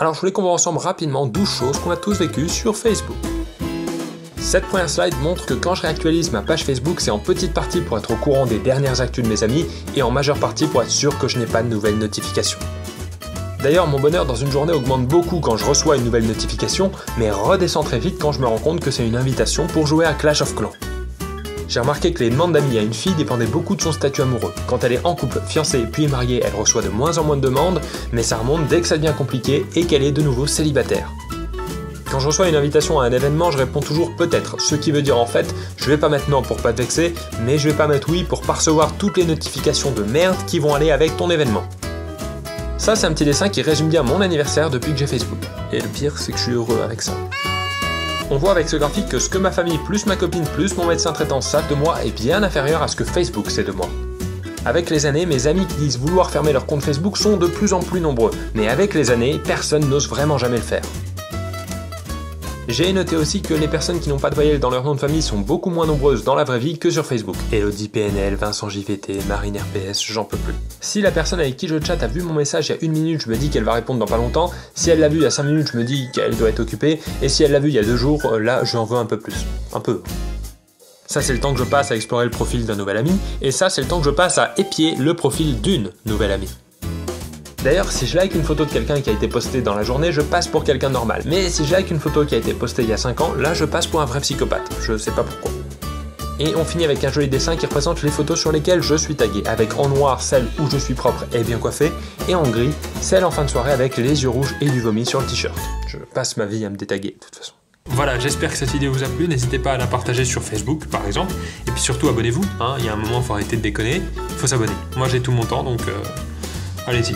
Alors je voulais qu'on voit ensemble rapidement 12 choses qu'on a tous vécues sur Facebook. Cette première slide montre que quand je réactualise ma page Facebook, c'est en petite partie pour être au courant des dernières actus de mes amis et en majeure partie pour être sûr que je n'ai pas de nouvelles notifications. D'ailleurs, mon bonheur dans une journée augmente beaucoup quand je reçois une nouvelle notification, mais redescend très vite quand je me rends compte que c'est une invitation pour jouer à Clash of Clans. J'ai remarqué que les demandes d'amis à une fille dépendaient beaucoup de son statut amoureux. Quand elle est en couple, fiancée puis mariée, elle reçoit de moins en moins de demandes, mais ça remonte dès que ça devient compliqué et qu'elle est de nouveau célibataire. Quand je reçois une invitation à un événement, je réponds toujours peut-être, ce qui veut dire en fait, je vais pas maintenant pour pas te vexer, mais je vais pas mettre oui pour pas recevoir toutes les notifications de merde qui vont aller avec ton événement. Ça, c'est un petit dessin qui résume bien mon anniversaire depuis que j'ai Facebook. Et le pire, c'est que je suis heureux avec ça. On voit avec ce graphique que ce que ma famille plus ma copine plus mon médecin traitant savent de moi est bien inférieur à ce que Facebook sait de moi. Avec les années, mes amis qui disent vouloir fermer leur compte Facebook sont de plus en plus nombreux, mais avec les années, personne n'ose vraiment jamais le faire. J'ai noté aussi que les personnes qui n'ont pas de voyelles dans leur nom de famille sont beaucoup moins nombreuses dans la vraie vie que sur Facebook. Elodie PNL, Vincent JVT, Marine RPS, j'en peux plus. Si la personne avec qui je chatte a vu mon message il y a 1 minute, je me dis qu'elle va répondre dans pas longtemps. Si elle l'a vu il y a 5 minutes, je me dis qu'elle doit être occupée. Et si elle l'a vu il y a 2 jours, là j'en veux un peu plus. Un peu. Ça c'est le temps que je passe à explorer le profil d'un nouvel ami. Et ça c'est le temps que je passe à épier le profil d'une nouvelle amie. D'ailleurs, si je like une photo de quelqu'un qui a été postée dans la journée, je passe pour quelqu'un de normal. Mais si je like une photo qui a été postée il y a 5 ans, là je passe pour un vrai psychopathe. Je sais pas pourquoi. Et on finit avec un joli dessin qui représente les photos sur lesquelles je suis tagué, avec en noir celle où je suis propre et bien coiffé, et en gris celle en fin de soirée avec les yeux rouges et du vomi sur le t-shirt. Je passe ma vie à me détaguer de toute façon. Voilà, j'espère que cette vidéo vous a plu, n'hésitez pas à la partager sur Facebook par exemple, et puis surtout abonnez-vous, hein, il y a un moment il faut arrêter de déconner, il faut s'abonner. Moi j'ai tout mon temps donc allez-y.